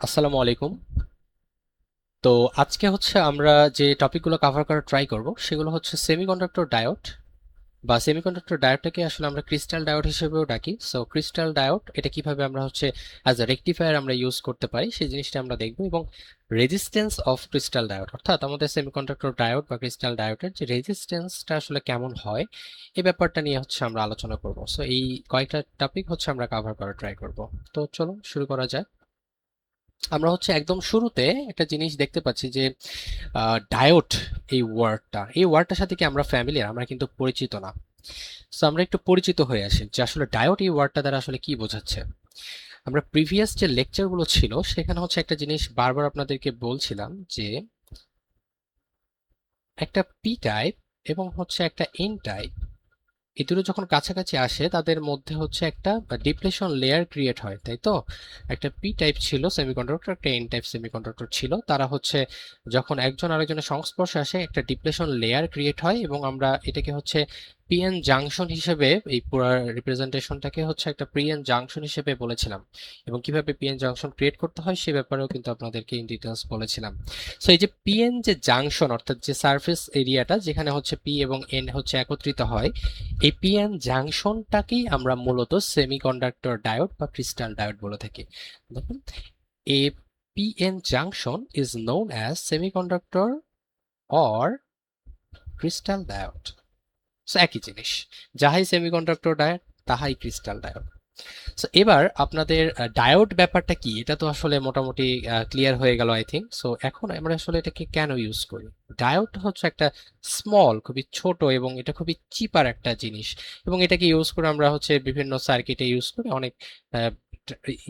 আসসালামু আলাইকুম। তো আজকে হচ্ছে আমরা যে টপিকগুলো কভার করার ট্রাই করব সেগুলো হচ্ছে সেমিকন্ডাক্টর ডায়োড বা সেমিকন্ডাক্টর ডায়োডটাকে আসলে আমরা ক্রিস্টাল ডায়োড হিসেবেও ডাকি। সো ক্রিস্টাল ডায়োড এটা কিভাবে আমরা হচ্ছে অ্যাজ আ রেকটিফায়ার আমরা ইউজ করতে পারি সেই জিনিসটা আমরা দেখব, এবং রেজিস্ট্যান্স অফ ক্রিস্টাল ডায়োড অর্থাৎ আমাদের সেমিকন্ডাক্টর ডায়োড বা ক্রিস্টাল ডায়োডের যে রেজিস্ট্যান্সটা আসলে কেমন হয় এই ব্যাপারটা নিয়ে হচ্ছে আমরা আলোচনা করব। সো এই কয়েকটা টপিক হচ্ছে আমরা কভার করার ট্রাই করব। তো চলো শুরু করা যাক। আমরা হচ্ছে একদম শুরুতে একটা জিনিস দেখতে পাচ্ছি যে ডায়োড, এই ওয়ার্ডটার সাথে কি আমরা ফ্যামিলিয়ার, আমরা কিন্তু পরিচিত না। সো আমরা একটু পরিচিত হয়ে আসি যে আসলে ডায়োড এই ওয়ার্ডটা দ্বারা আসলে কি বোঝাচ্ছে। আমরা প্রিভিয়াস যে লেকচারগুলো ছিল সেখানে হচ্ছে একটা জিনিস বারবার আপনাদেরকে বলছিলাম যে একটা পি টাইপ এবং হচ্ছে একটা এন টাইপ, এই দুটো যখন কাছাকাছি আসে তাদের মধ্যে হচ্ছে একটা ডিপ্লেশন লেয়ার ক্রিয়েট হয়, তাই তো? একটা পি টাইপ ছিল সেমিকন্ডাক্টর, একটা এন টাইপ সেমিকন্ডাক্টর ছিল, তারা হচ্ছে যখন একজন আরেকজনের সংস্পর্শে আসে একটা ডিপ্লেশন লেয়ার ক্রিয়েট হয়, এবং আমরা এটাকে হচ্ছে পিএন জাংশন হিসেবে, এই পুরো রিপ্রেজেন্টেশনটাকে হচ্ছে একটা পিএন জাংশন হিসেবে বলেছিলাম, এবং কিভাবে পিএন জাংশন ক্রিয়েট করতে হয় সে ব্যাপারেও কিন্তু আপনাদেরকে ইন ডিটেলস বলেছিলাম। সো এই যে পিএন যে জাংশন অর্থাৎ যে সারফেস এরিয়াটা যেখানে হচ্ছে পি এবং এন হচ্ছে একত্রিত হয়, এই পিএন জাংশনটাকেই আমরা মূলত সেমিকন্ডাক্টর ডায়োড বা ক্রিস্টাল ডায়োড বলে থাকি। দেখুন, a PN junction is known as semiconductor or crystal diode. So একই জিনিস, যাহাই সেমিকন্ডাক্টর ডায়োড তাহাই ক্রিস্টাল ডায়োড। সো এবার আপনাদের ডায়োড ব্যাপারটা কি এটা তো আসলে মোটামুটি ক্লিয়ার হয়ে গেল আই থিঙ্ক। সো এখন আমরা আসলে এটাকে কেন ইউজ করি। ডায়োড হচ্ছে একটা স্মল, খুবই ছোট, এবং এটা খুবই চিপার একটা জিনিস, এবং এটাকে ইউজ করে আমরা হচ্ছে বিভিন্ন সার্কিটে ইউজ করে অনেক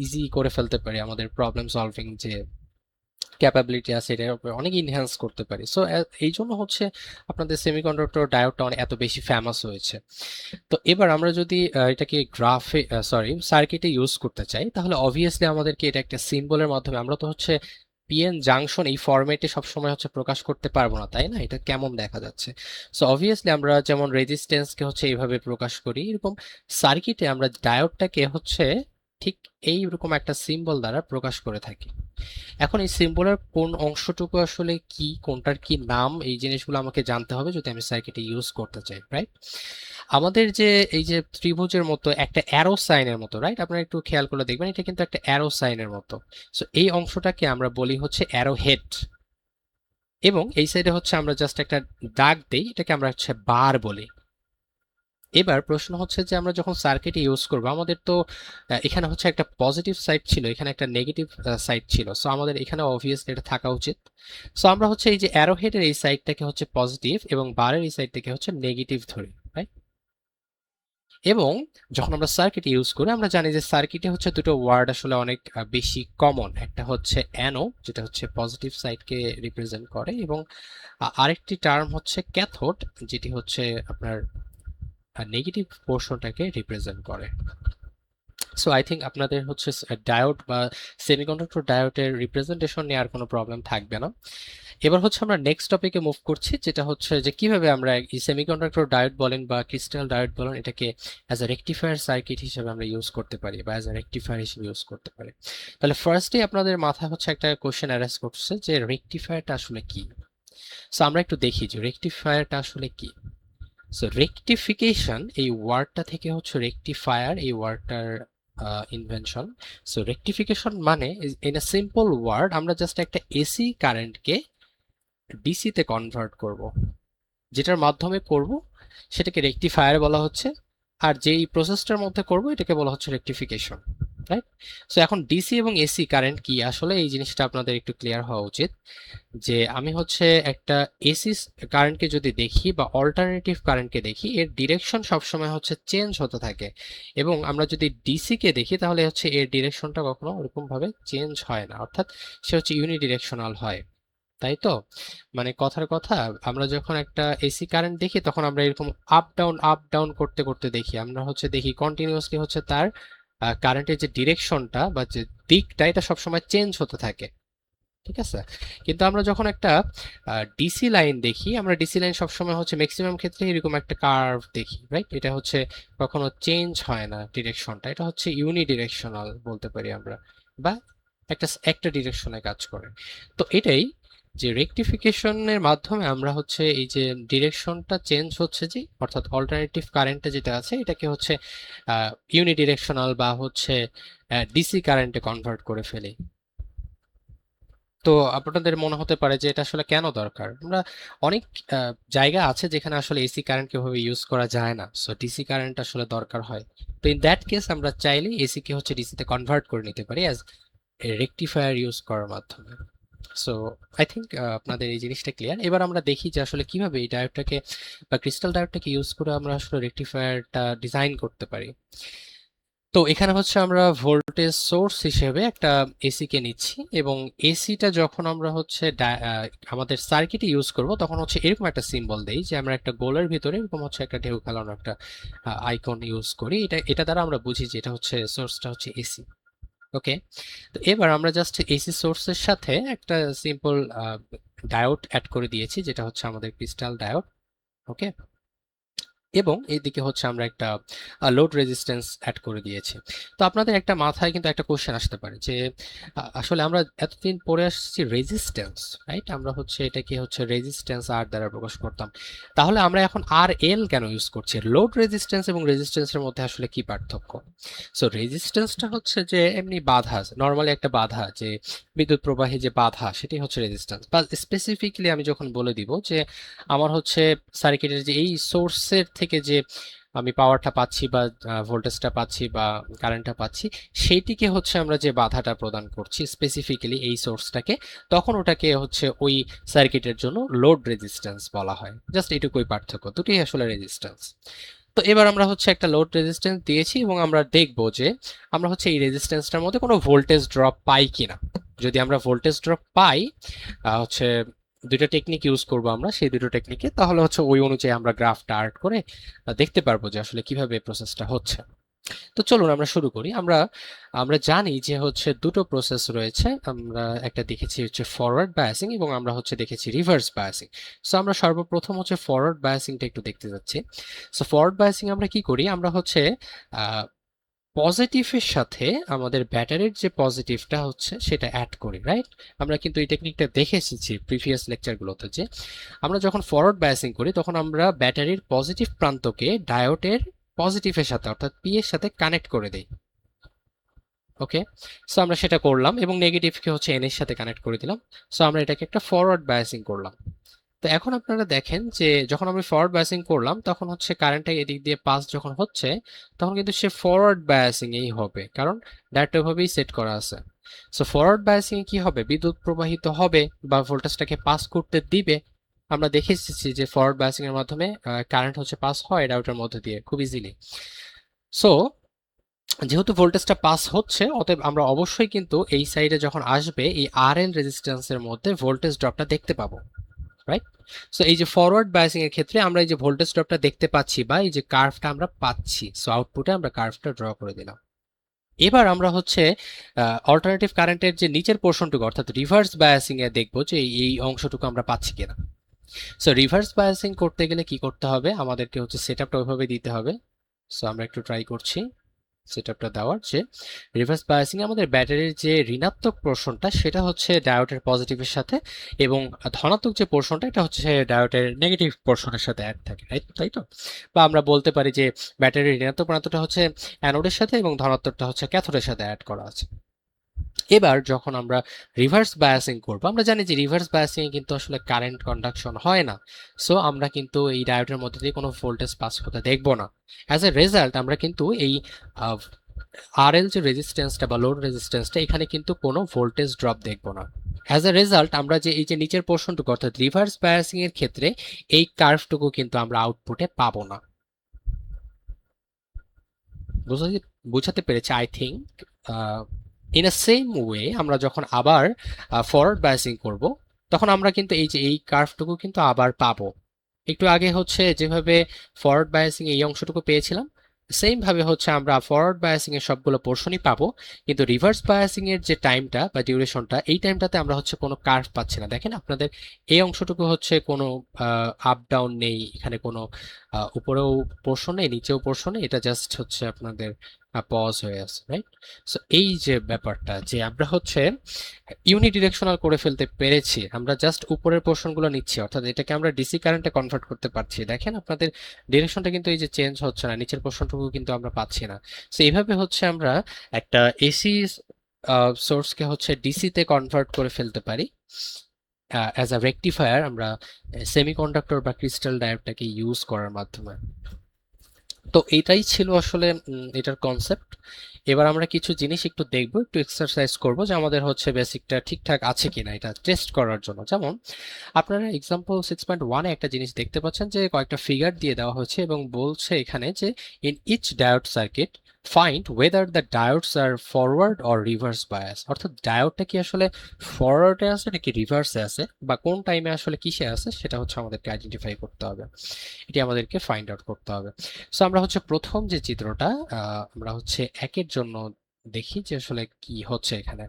ইজি করে ফেলতে পারি, আমাদের প্রবলেম সলভিং যে ক্যাপাবিলিটি আছে এটার উপরে অনেক ইনহ্যান্স করতে পারি। সো এই জন্য হচ্ছে আপনাদের সেমিকন্ডাক্টর ডায়োডটা অনেক এত বেশি ফেমাস হয়েছে। তো এবার আমরা যদি এটাকে গ্রাফে, সরি, সার্কিটে ইউজ করতে চাই, তাহলে অবভিয়াসলি আমাদেরকে এটা একটা সিম্বলের মাধ্যমে, আমরা তো হচ্ছে পিএন জাংশন এই ফরম্যাটে সবসময় হচ্ছে প্রকাশ করতে পারবো না, তাই না? এটা কেমন দেখা যাচ্ছে। সো অবভিয়াসলি আমরা যেমন রেজিস্ট্যান্সকে হচ্ছে এইভাবে প্রকাশ করি, এরকম সার্কিটে আমরা ডায়োডটাকে হচ্ছে ঠিক এইরকম একটা সিম্বল দ্বারা প্রকাশ করে থাকি। এখন এই সিম্বলের কোন অংশটুকু আসলে কি, কোনটার কি নাম, এই জিনিসগুলো আমাকে জানতে হবে যদি আমি সার্কিটে ইউজ করতে চাই, রাইট? আমাদের যে এই যে ত্রিভুজের মতো একটা অ্যারো সাইনের মতো, রাইট? আপনারা একটু খেয়াল করে দেখবেন এটা কিন্তু একটা অ্যারো সাইনের মতো। সো এই অংশটাকে আমরা বলি হচ্ছে অ্যারো হেড, এবং এই সাইডে হচ্ছে আমরা জাস্ট একটা দাগ দেই, এটাকে আমরা হচ্ছে বার বলি। এবার প্রশ্ন হচ্ছে যে আমরা যখন সার্কিট ইউজ করব, আমাদের তো এখানে হচ্ছে একটা পজিটিভ সাইড ছিল, এখানে একটা নেগেটিভ সাইড ছিল। সো আমাদের এখানে অবভিয়াসলি এটা থাকা উচিত। সো আমরা হচ্ছে এই যে অ্যারো হেডের এই সাইডটাকে হচ্ছে পজিটিভ এবং বারের এই সাইডটাকে হচ্ছে নেগেটিভ ধরি, রাইট? এবং যখন আমরা সার্কিট ইউজ করি আমরা জানি যে সার্কিটে হচ্ছে দুটো ওয়ার্ড আসলে অনেক বেশি কমন। একটা হচ্ছে অ্যানো, যেটা হচ্ছে পজিটিভ সাইডকে রিপ্রেজেন্ট করে, এবং আরেকটি টার্ম হচ্ছে ক্যাথোড, যেটি হচ্ছে আপনার নেগেটিভ পোর্শনটাকে রিপ্রেজেন্ট করে। সো আই থিঙ্ক আপনাদের হচ্ছে ডায়োড বা সেমিকন্ডাক্টর ডায়োডের রিপ্রেজেন্টেশন নিয়ে আর কোনো প্রবলেম থাকবে না। এবার হচ্ছে আমরা নেক্সট টপিকে মুভ করছি, যেটা হচ্ছে যে কিভাবে আমরা এই সেমিকন্ডাক্টর ডায়োড বলেন বা ক্রিস্টাল ডায়োড বলেন এটাকে অ্যাজ এ রেকটিফায়ার সার্কিট হিসেবে আমরা ইউজ করতে পারি বা অ্যাজ এ রেকটিফায়ার হিসেবে ইউজ করতে পারি। তাহলে ফার্স্টে আপনাদের মাথায় হচ্ছে একটা কোশ্চেন অ্যারাইজ করছে যে রেকটিফায়ারটা আসলে কি। সো আমরা একটু দেখি যে রেকটিফায়ারটা আসলে কি। সো রেকটিফিকেশন এই ওয়ার্ডটা থেকে হচ্ছে রেকটিফায়ার এই ওয়ার্ডটার ইনভেনশন। সো রেকটিফিকেশন মানে ইন এ সিম্পল ওয়ার্ড আমরা জাস্ট একটা এসি কারেন্টকে ডিসি তে কনভার্ট করব, যেটার মাধ্যমে করব সেটাকে রেকটিফায়ার বলা হচ্ছে, আর যেই প্রসেসটার মধ্যে করব এটাকে বলা হচ্ছে রেকটিফিকেশন, রাইট? সো এখন ডিসি এবং এসি কারেন্ট কি আসলে এই জিনিসটা আপনাদের একটু ক্লিয়ার হওয়া উচিত। যে আমি হচ্ছে একটা এসি কারেন্টকে যদি দেখি বা অল্টারনেটিভ কারেন্টকে দেখি, এর ডিরেকশন সবসময় হচ্ছে চেঞ্জ হতে থাকে, এবং আমরা যদি ডিসি কে দেখি তাহলে হচ্ছে এর ডিরেকশনটা কখনো ওরকম ভাবে চেঞ্জ হয় না, অর্থাৎ সে হচ্ছে ইউনিডিরেকশনাল হয়, তাই তো? মানে কথার কথা, আমরা যখন একটা এসি কারেন্ট দেখি তখন আমরা এরকম আপ ডাউন করতে করতে দেখি, আমরা হচ্ছে দেখি কন্টিনিউয়াসলি হচ্ছে তার কারেন্টের যে ডিরেকশনটা বা যে দিকটা এটা সবসময় চেঞ্জ হতে থাকে, ঠিক আছে? কিন্তু আমরা যখন একটা ডিসি লাইন দেখি, আমরা ডিসি লাইন সবসময় হচ্ছে ম্যাক্সিমাম ক্ষেত্রে এরকম একটা কার্ভ দেখি, রাইট? এটা হচ্ছে কখনো চেঞ্জ হয় না ডিরেকশনটা, এটা হচ্ছে ইউনি ডিরেকশনাল বলতে পারি আমরা, বা একটা একটা ডিরেকশনে কাজ করে। তো এটাই যে রেকটিফিকেশনের মাধ্যমে আমরা হচ্ছে এই যে ডিরেকশনটা চেঞ্জ হচ্ছে, যে অর্থাৎ অল্টারনেটিভ কারেন্টে যেটা আছে এটাকে হচ্ছে ইউনিডিরেকশনাল বা হচ্ছে ডিসি কারেন্টে কনভার্ট করে ফেলি। তো আপনাদের মনে হতে পারে যে এটা আসলে কেন দরকার। আমরা অনেক জায়গা আছে যেখানে আসলে এসি কারেন্ট কিভাবে ইউজ করা যায় না, সো ডিসি কারেন্ট আসলে দরকার হয়। তো ইন দ্যাট কেস আমরা চাইলে এসি কে হচ্ছে ডিসি তে কনভার্ট করে নিতে পারি অ্যাজ রেকটিফায়ার ইউজ করার মাধ্যমে। সো আই থিঙ্ক আপনাদের এই জিনিসটা ক্লিয়ার। এবার আমরা দেখি যে আসলে কিভাবে এই ডায়োডটাকে বা ক্রিস্টাল ডায়োডটাকে ইউজ করে আমরা আসলে রেকটিফায়ারটা ডিজাইন করতে পারি। তো এখানে হচ্ছে আমরা ভোল্টেজ সোর্স হিসেবে একটা এসি কে নিচ্ছি, এবং এসিটা যখন আমরা হচ্ছে আমাদের সার্কিটে ইউজ করব তখন হচ্ছে এরকম একটা সিম্বল দেই যে আমরা একটা গোলের ভিতরে এরকম হচ্ছে একটা ঢেউ খেলানো একটা আইকন ইউজ করি। এটা দ্বারা আমরা বুঝি যে এটা হচ্ছে সোর্সটা হচ্ছে এসি। ওকে, তো এবার আমরা জাস্ট এসি সোর্সের সাথে একটা সিম্পল ডায়োড অ্যাড করে দিয়েছি যেটা হচ্ছে আমাদের ক্রিস্টাল ডায়োড। ওকে, এবং এইদিকে হচ্ছে আমরা একটা লোড রেজিস্ট্যান্স অ্যাড করে দিয়েছি। তো আপনাদের একটা মাথায় কিন্তু একটা কোশ্চেন আসতে পারে যে আসলে আমরা এতদিন পরে আসছি রেজিস্ট্যান্স, রাইট? আমরা হচ্ছে এটাকে হচ্ছে রেজিস্ট্যান্স আর দ্বারা প্রকাশ করতাম, তাহলে আমরা এখন আর এল কেন ইউজ করছি? লোড রেজিস্ট্যান্স এবং রেজিস্ট্যান্সের মধ্যে আসলে কি পার্থক্য? সো রেজিস্ট্যান্সটা হচ্ছে যে এমনি বাধা, নর্মালি একটা বাধা, যে বিদ্যুৎ প্রবাহী যে বাধা, সেটাই হচ্ছে রেজিস্ট্যান্স। বা স্পেসিফিকলি আমি যখন বলে দিব যে আমার হচ্ছে সার্কিটের যে এই সোর্সের থেকে যে আমি পাওয়ারটা পাচ্ছি বা ভোল্টেজটা পাচ্ছি বা কারেন্টটা পাচ্ছি, সেইটিকে হচ্ছে আমরা যে বাধাটা প্রদান করছি স্পেসিফিক্যালি এই সোর্সটাকে, তখন ওটাকে হচ্ছে ওই সার্কিটের জন্য লোড রেজিস্ট্যান্স বলা হয়। জাস্ট এইটুকুই পার্থক্য, দুটোই আসলে রেজিস্ট্যান্স। তো এবার আমরা হচ্ছে একটা লোড রেজিস্ট্যান্স দিয়েছি এবং আমরা দেখব যে আমরা হচ্ছে এই রেজিস্ট্যান্সটার মধ্যে কোনো ভোল্টেজ ড্রপ পাই কিনা। যদি আমরা ভোল্টেজ ড্রপ পাই, হচ্ছে দুটো টেকনিক ইউজ করব আমরা, সেই দুটো টেকনিকে, তাহলে হচ্ছে ওই অনুযায়ী আমরা গ্রাফটা আর্ট করে দেখতে পারবো যে আসলে কিভাবে প্রসেসটা হচ্ছে। তো চলুন আমরা শুরু করি। আমরা আমরা জানি যে হচ্ছে দুটো প্রসেস রয়েছে। আমরা একটা দেখেছি হচ্ছে ফরওয়ার্ড বায়াসিং এবং আমরা হচ্ছে দেখেছি রিভার্স বায়াসিং। সো আমরা সর্বপ্রথম হচ্ছে ফরওয়ার্ড বায়াসিংটা একটু দেখতে যাচ্ছি। সো ফরওয়ার্ড বায়াসিং আমরা কি করি? আমরা হচ্ছে পজিটিভের সাথে আমাদের ব্যাটারির যে পজিটিভটা হচ্ছে সেটা অ্যাড করি, রাইট? আমরা কিন্তু এই টেকনিকটা দেখে এসেছি প্রিভিয়াস লেকচারগুলোতে, যে আমরা যখন ফরওয়ার্ড বায়াসিং করি তখন আমরা ব্যাটারির পজিটিভ প্রান্তকে ডায়োডের পজিটিভের সাথে অর্থাৎ পি এর সাথে কানেক্ট করে দেই। ওকে, সো আমরা সেটা করলাম এবং নেগেটিভকে হচ্ছে এন এর সাথে কানেক্ট করে দিলাম। সো আমরা এটাকে একটা ফরওয়ার্ড বায়াসিং করলাম। তো এখন আপনারা দেখেন যে যখন আমি ফরওয়ার্ড বায়াসিং করলাম তখন হচ্ছে কারেন্টটা এদিক দিয়ে পাস যখন হচ্ছে তখন কিন্তু সে ফরওয়ার্ড বায়াসিং এই হবে, কারণ ডায়োডটা ওইভাবেই সেট করা আছে। সো ফরওয়ার্ড বায়াসিং এ কি হবে? বিদ্যুৎ প্রবাহিত হবে বা ভোল্টেজটাকে পাস করতে দিবে। আমরা দেখে এসেছি যে ফরওয়ার্ড বায়াসিং এর মাধ্যমে কারেন্ট হচ্ছে পাস হয় ডায়োডের মধ্যে দিয়ে খুব ইজিলি। সো যেহেতু ভোল্টেজটা পাস হচ্ছে, অতএব আমরা অবশ্যই কিন্তু এই সাইডে যখন আসবে এই আর এল রেজিস্ট্যান্সের মধ্যে ভোল্টেজ ড্রপটা দেখতে পাবো, রাইট? সো এই যে ফরওয়ার্ড বায়াসিং এর ক্ষেত্রে আমরা এই যে ভোল্টেজ ড্রপটা দেখতে পাচ্ছি বা এই যে কার্ভটা আমরা পাচ্ছি, সো আউটপুটে আমরা কার্ভটা ড্র করে দিলাম। এবার আমরা হচ্ছে অল্টারনেটিভ কারেন্টের যে নিচের পোর্শনটুকু অর্থাৎ রিভার্স বায়াসিং এ দেখবো যে এই অংশটুকু আমরা পাচ্ছি কিনা। সো রিভার্স বায়াসিং করতে গেলে কি করতে হবে? আমাদেরকে হচ্ছে সেটআপটা ওইভাবে দিতে হবে। সো আমরা একটু ট্রাই করছি সেটআপটা দেওয়ার, যে রিভার্স বায়াসিং আমাদের ব্যাটারির যে ঋণাত্মক পোর্শনটা সেটা হচ্ছে ডায়োডের পজিটিভের সাথে, এবং ধনাত্মক যে পোর্শনটা এটা হচ্ছে ডায়োডের নেগেটিভ পোর্শনের সাথে অ্যাড থাকে, রাইট? তাই তো? বা আমরা বলতে পারি যে ব্যাটারির ঋণাত্মক প্রান্তটা হচ্ছে অ্যানোডের সাথে এবং ধনাত্মকটা হচ্ছে ক্যাথোডের সাথে অ্যাড করা আছে। এবার যখন আমরা রিভার্স বায়াসিং করব, আমরা জানি যে রিভার্স বায়াসিং এ কিন্তু আসলে কারেন্ট কন্ডাকশন হয় না। সো আমরা কিন্তু এই ডায়োডের মধ্যে দিয়ে কোনো ভোল্টেজ পাস হতে দেখব না। অ্যাজ এ রেজাল্ট আমরা কিন্তু এই আরএল যে রেজিস্ট্যান্সটা বা লোড রেজিস্ট্যান্সটা এখানে কিন্তু কোনো ভোল্টেজ ড্রপ দেখব না। অ্যাজ এ রেজাল্ট আমরা যে এই যে নিচের পোর্শনটুকু অর্থাৎ রিভার্স বায়াসিং এর ক্ষেত্রে এই কার্ভটুকু কিন্তু আমরা আউটপুটে পাবো না। বুঝাতে পেরেছি I think. In a same way আমরা যখন আবার ফরওয়ার্ড বায়াসিং করব তখন আমরা কিন্তু এই যে এই কার্ভটুকু কিন্তু আবার পাবো। একটু আগে হচ্ছে যেভাবে ফরওয়ার্ড বায়াসিং এই অংশটুকু পেয়েছিলাম, সেম ভাবে হচ্ছে আমরা ফরওয়ার্ড বায়াসিং এর সবগুলো পোর্শনই পাবো, কিন্তু রিভার্স বায়াসিং এর যে টাইমটা বা ডিউরেশনটা এই টাইমটাতে আমরা হচ্ছে কোনো কার্ভ পাচ্ছি না। দেখেন আপনাদের এই অংশটুকু হচ্ছে কোনো আপ ডাউন নেই, এখানে কোনো উপরেও পোর্শন নেই নিচেও পোর্শন নেই, এটা জাস্ট হচ্ছে আপনাদের পজ হয়ে আছে, রাইট? সো এই যে ব্যাপারটা যে আমরা হচ্ছে ইউনিডিরেকশনাল করে ফেলতে পেরেছি, আমরা জাস্ট উপরের পোর্শনগুলো নিচ্ছি, অর্থাৎ এটাকে আমরা ডিসি কারেন্টে কনভার্ট করতে পারছি। দেখেন আপনাদের ডিরেকশনটা কিন্তু এই যে চেঞ্জ হচ্ছে না, নিচের পোর্শনটুকু কিন্তু আমরা পাচ্ছি না। সো এইভাবে হচ্ছে আমরা একটা এসি সোর্সকে হচ্ছে ডিসিতে কনভার্ট করে ফেলতে পারি অ্যাজ আ রেকটিফায়ার, আমরা সেমিকন্ডাক্টর বা ক্রিস্টাল ডায়োডটাকে ইউজ করার মাধ্যমে। তো এটাই ছিল আসলে এটার কনসেপ্ট। এবার আমরা কিছু জিনিস একটু দেখবো, একটু এক্সারসাইজ করব যে আমাদের হচ্ছে বেসিকটা ঠিকঠাক আছে কিনা এটা টেস্ট করার জন্য। যেমন আপনারা এক্সাম্পল 6.1 এ একটা জিনিস দেখতে পাচ্ছেন যে কয়েকটা ফিগার দিয়ে দেওয়া হয়েছে এবং বলছে এখানে যে in each diode circuit find whether the diodes are forward or reverse bias, অর্থাৎ ডায়োডটা কি আসলে ফরওয়ার্ডে আছে নাকি রিভার্সে আছে বা কোন টাইমে আসলে কিসে আছে সেটা হচ্ছে আমাদেরকে আইডেন্টিফাই করতে হবে, এটি আমাদেরকে ফাইন্ড আউট করতে হবে। সো আমরা হচ্ছে প্রথম যে চিত্রটা আমরা হচ্ছে একের জন্য দেখি যে আসলে কি হচ্ছে এখানে।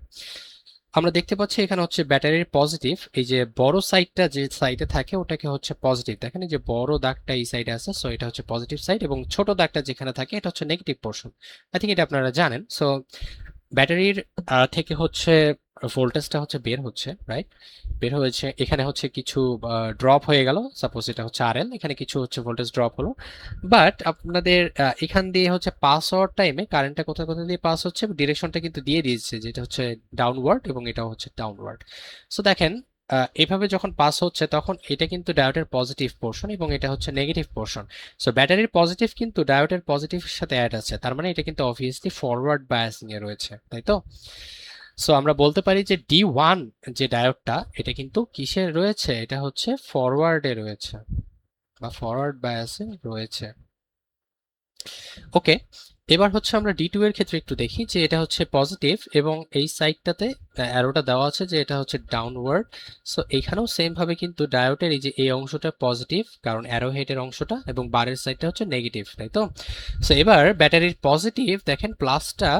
আমরা দেখতে পাচ্ছি এখানে হচ্ছে ব্যাটারির পজিটিভ, এই যে বড় সাইডটা যে সাইডে থাকে ওটাকে হচ্ছে পজিটিভ, দেখেন এই যে বড় দাগটা এই সাইডে আছে, সো এটা হচ্ছে পজিটিভ সাইড, এবং ছোট দাগটা যেখানে থাকে এটা হচ্ছে নেগেটিভ পোর্শন। আই থিঙ্ক এটা আপনারা জানেন। সো ব্যাটারির থেকে হচ্ছে ভোল্টেজটা হচ্ছে বের হচ্ছে, রাইট? বের হয়েছে, এখানে হচ্ছে কিছু ড্রপ হয়ে গেল, সাপোজ এটা হচ্ছে আরএল, এখানে কিছু হচ্ছে ভোল্টেজ ড্রপ হলো। বাট আপনাদের এখান দিয়ে হচ্ছে পাস হওয়ার টাইমে কারেন্টটা কোথায় কোথায় দিয়ে পাস হচ্ছে, ডিরেকশনটা কিন্তু দিয়ে দিয়েছে যেটা হচ্ছে ডাউনওয়ার্ড, এবং এটাও হচ্ছে ডাউনওয়ার্ড। সো দেখেন এভাবে যখন পাস হচ্ছে তখন এটা কিন্তু ডায়োডের পজিটিভ পোর্শন এবং এটা হচ্ছে নেগেটিভ পোর্শন। সো ব্যাটারির পজিটিভ কিন্তু ডায়োডের পজিটিভের সাথে অ্যাড আছে, তার মানে এটা কিন্তু অবভিয়াসলি ফরওয়ার্ড বায়াসিং এ রয়েছে, তাই তো? সো আমরা বলতে পারি যে D1 যে ডায়োডটা এটা কিন্তু কিসে রয়েছে, এটা হচ্ছে ফরওয়ার্ডে রয়েছে বা ফরওয়ার্ড বায়াসে রয়েছে। ওকে, এবার হচ্ছে আমরা D2 এর ক্ষেত্রে একটু দেখি যে এটা হচ্ছে পজিটিভ এবং এই সাইডটাতে অ্যারোটা দেওয়া আছে যে এটা হচ্ছে ডাউনওয়ার্ড। সো এখানেও সেম ভাবে কিন্তু ডায়োডের এই যে এই অংশটা পজিটিভ কারণ অ্যারো হেডের অংশটা, এবং বারের সাইডটা হচ্ছে নেগেটিভ, তাই তো? সো এবার ব্যাটারির পজিটিভ দেখেন প্লাসটা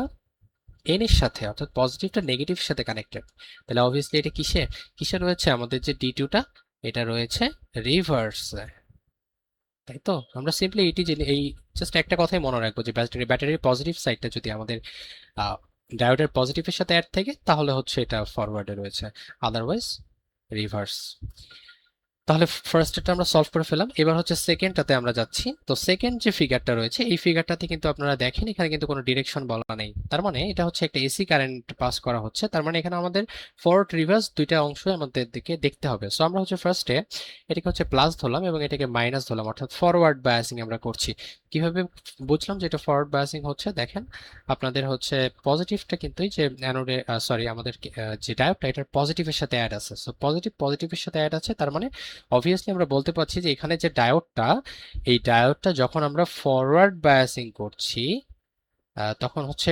এন এর সাথে, অর্থাৎ পজিটিভটা নেগেটিভের সাথে কানেক্টেড, তাহলে অবভিয়াসলি এটা কিসে কিসে রয়েছে, আমাদের যে D2টা এটা রয়েছে রিভার্সে, তাই তো? আমরা সিম্পলি এটি জেনে এই জাস্ট একটা কথাই মনে রাখবো যে ব্যাটারির পজিটিভ সাইডটা যদি আমাদের ডায়োডের পজিটিভের সাথে অ্যাড থাকে তাহলে হচ্ছে এটা ফরওয়ার্ডে রয়েছে, আদারওয়াইজ রিভার্স। তাহলে ফার্স্টটা আমরা সলভ করে ফেলাম, এবার হচ্ছে সেকেন্ডটাতে আমরা যাচ্ছি। তো সেকেন্ড যে ফিগারটা রয়েছে এই ফিগারটাতে কিন্তু আপনারা দেখেন এখানে কিন্তু কোনো ডিরেকশন বলা নেই, তার মানে এটা হচ্ছে একটা এসি কারেন্ট পাস করা হচ্ছে, তার মানে এখানে আমাদের ফরওয়ার্ড রিভার্স দুইটা অংশ আমাদের দিকে দেখতে হবে। সো আমরা হচ্ছে ফার্স্টে এটাকে হচ্ছে প্লাস ধরলাম এবং এটাকে মাইনাস ধরলাম, অর্থাৎ ফরওয়ার্ড বায়াসিং আমরা করছি। কিভাবে বুঝলাম যে এটা ফরওয়ার্ড বায়াসিং হচ্ছে, দেখেন আপনাদের হচ্ছে পজিটিভটা কিন্তু এই যে অ্যানোডে সরি আমাদের যে ডায়োডটা এটার পজিটিভের সাথে অ্যাড আছে, সো পজিটিভের সাথে অ্যাড আছে, তার মানে অবভিয়াসলি আমরা বলতে পারছি যে এখানে যে ডায়োডটা এই ডায়োডটা যখন আমরা ফরওয়ার্ড বায়াসিং করছি তখন হচ্ছে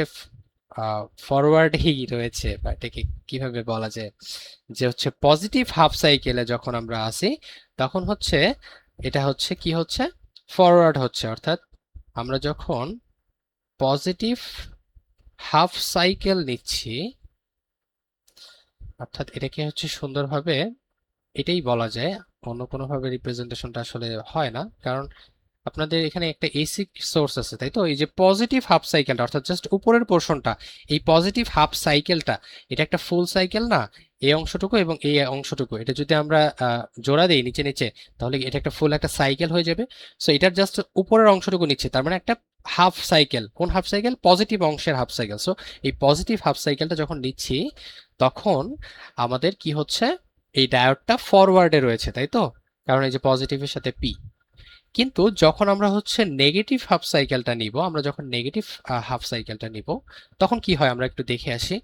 ফরওয়ার্ডেই রয়েছে, বা এটাকে কিভাবে বলা যায় যে হচ্ছে পজিটিভ হাফ সাইকেলে যখন আমরা আসি তখন হচ্ছে এটা হচ্ছে কি হচ্ছে ফরওয়ার্ড হচ্ছে, অর্থাৎ আমরা যখন পজিটিভ হাফ সাইকেল নিচ্ছি, অর্থাৎ এটাকে হচ্ছে সুন্দরভাবে এটাই বলা যায়, অন্য কোনোভাবে রিপ্রেজেন্টেশনটা আসলে হয় না, কারণ আপনাদের এখানে একটা এসি সোর্স আছে, তাই তো? এই যে পজিটিভ হাফ সাইকেলটা অর্থাৎ জাস্ট উপরের পোর্শনটা, এই পজিটিভ হাফ সাইকেলটা এটা একটা ফুল সাইকেল না, এই অংশটুকু এবং এই অংশটুকু এটা যদি আমরা জোড়া দিই নিচে নিচে তাহলে এটা একটা ফুল একটা সাইকেল হয়ে যাবে। সো এটার জাস্ট উপরের অংশটুকু নিচ্ছে, তার মানে একটা হাফ সাইকেল, কোন হাফ সাইকেল, পজিটিভ অংশের হাফ সাইকেল। সো এই পজিটিভ হাফ সাইকেলটা যখন নিচ্ছি তখন আমাদের কি হচ্ছে, এই ডায়োডটা ফরওয়ার্ডে রয়েছে, তাই তো? কারণ এই যে পজিটিভের সাথে পি। কিন্তু যখন আমরা হচ্ছে নেগেটিভ হাফ সাইকেলটা নিব, আমরা যখন নেগেটিভ হাফ সাইকেলটা নিব তখন কি হয় আমরা একটু দেখে আসি।